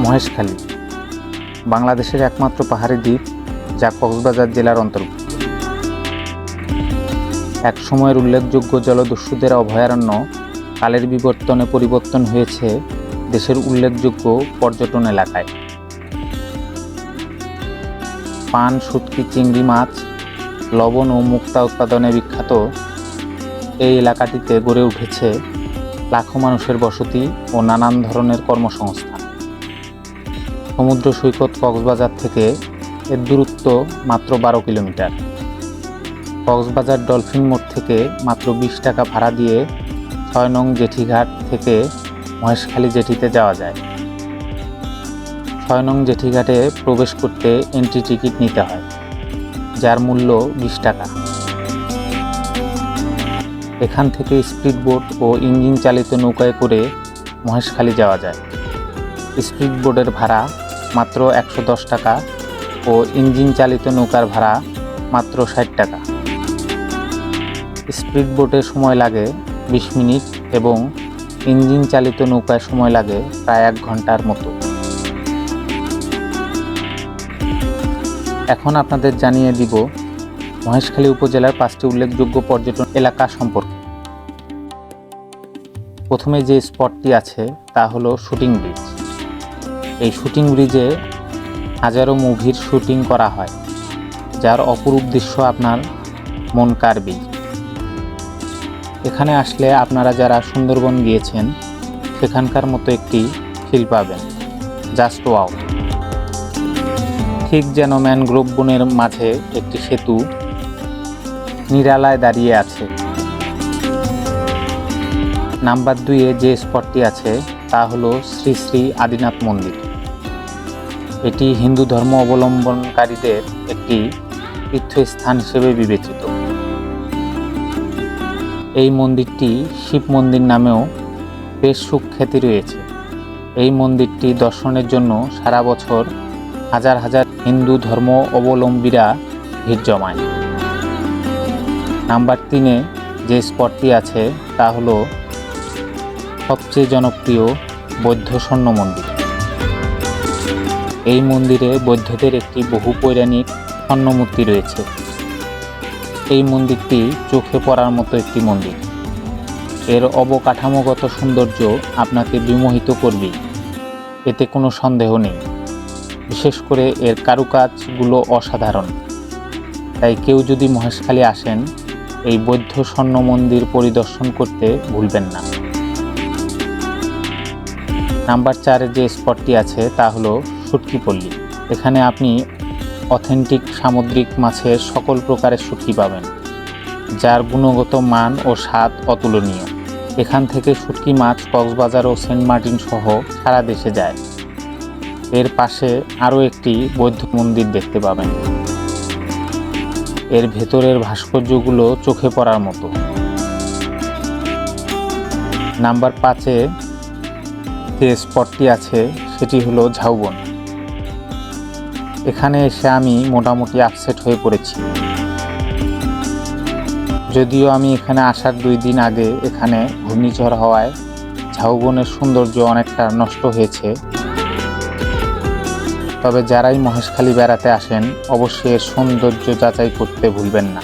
মহেশখালী বাংলাদেশের একমাত্র পাহাড়ি দ্বীপ, যা কক্সবাজার জেলার অন্তর্ভুক্ত। এক সময়ের উল্লেখযোগ্য জলদস্যুদের অভয়ারণ্য কালের বিবর্তনে পরিবর্তন হয়েছে দেশের উল্লেখযোগ্য পর্যটন এলাকায়। পান, শুটকি, চিংড়ি মাছ, লবণ ও মুক্তা উৎপাদনে বিখ্যাত এই এলাকাটিতে গড়ে উঠেছে লাখো মানুষের বসতি ও নানান ধরনের কর্মসংস্থান। সমুদ্র সৈকত কক্সবাজার থেকে এর দূরত্ব মাত্র 12 কিলোমিটার। কক্সবাজার ডলফিন মোড় থেকে মাত্র 20 টাকা ভাড়া দিয়ে 6 নং জেঠিঘাট থেকে মহেশখালী জেটিতে যাওয়া যায়। 6 নং জেঠিঘাটে প্রবেশ করতে এন্ট্রি টিকিট নিতে হয়, যার মূল্য 20 টাকা। এখান থেকে স্পিড বোট ও ইঞ্জিন চালিত নৌকায় করে মহেশখালী যাওয়া যায়। স্পিড বোটের ভাড়া মাত্র 110 টাকা ও ইঞ্জিন চালিত নৌকার ভাড়া মাত্র 60 টাকা। স্পিড বোটে সময় লাগে 20 মিনিট এবং ইঞ্জিন চালিত নৌকায় সময় লাগে প্রায় 1 ঘন্টার মতো। এখন আপনাদের জানিয়ে দিব মহেশখালী উপজেলার 5টি উল্লেখযোগ্য পর্যটন এলাকা সম্পর্কে। প্রথমে যে স্পটটি আছে তা হলো শুটিং ব্রিজ। এই শুটিং ব্রিজে হাজারো মুভির শুটিং করা হয়, যার অপরূপ দৃশ্য আপনার মন কাড়বে। এখানে আসলে আপনারা যারা সুন্দরবন গিয়েছেন সেখানকার মতো একটি ফিল পাবেন। Just wow! ঠিক যেন ম্যানগ্রোভ বনের মাঝে একটি সেতু নিরালায় দাঁড়িয়ে আছে। নাম্বার 2-এ যে স্পটটি আছে তা হলো শ্রী শ্রী আদিনাথ মন্দির। এটি হিন্দু ধর্ম অবলম্বনকারীদের একটি তীর্থস্থান হিসেবে বিবেচিত। এই মন্দিরটি শিব মন্দির নামেও বেশ সুখ্যাতি রয়েছে। এই মন্দিরটি দর্শনের জন্য সারা বছর হাজার হাজার হিন্দু ধর্ম অবলম্বীরা ভিড় জমায়। নাম্বার 3-এ যে স্পটটি আছে তা হলো সবচেয়ে জনপ্রিয় বৌদ্ধ স্বর্ণ মন্দির। এই মন্দিরে বৌদ্ধদের একটি বহু পৌরাণিক স্বর্ণ মূর্তি রয়েছে। এই মন্দিরটি চোখে পড়ার মতো একটি মন্দির। এর অবকাঠামোগত সৌন্দর্য আপনাকে বিমোহিত করবে, এতে কোনো সন্দেহ নেই। বিশেষ করে এর কারুকাজগুলো অসাধারণ। তাই কেউ যদি মহেশখালী আসেন, এই বৌদ্ধ স্বর্ণ মন্দির পরিদর্শন করতে ভুলবেন না। নাম্বার 4-এ যে স্পটটি আছে তা হলো শুটকি পল্লী। এখানে আপনি অথেন্টিক সামুদ্রিক মাছের সকল প্রকারের শুটকি পাবেন, যার গুণগত মান ও স্বাদ অতুলনীয়। এখান থেকে শুটকি মাছ কক্সবাজার ও সেন্ট মার্টিন সহ সারা দেশে যায়। এর পাশে আরও একটি বৌদ্ধ মন্দির দেখতে পাবেন। এর ভেতরের ভাস্কর্যগুলো চোখে পড়ার মতো। নাম্বার 5-এ যে স্পটটি আছে সেটি হলো ঝাউবন। এখানে এসে আমি মোটামুটি আপসেট হয়ে পড়েছি। যদিও আমি এখানে আসার 2 দিন আগে এখানে ঘূর্ণিঝড় হওয়ায় ঝাউবনের সৌন্দর্য অনেকটা নষ্ট হয়েছে। তবে যারাই মহেশখালী বেড়াতে আসেন অবশ্যই এর সৌন্দর্য যাচাই করতে ভুলবেন না।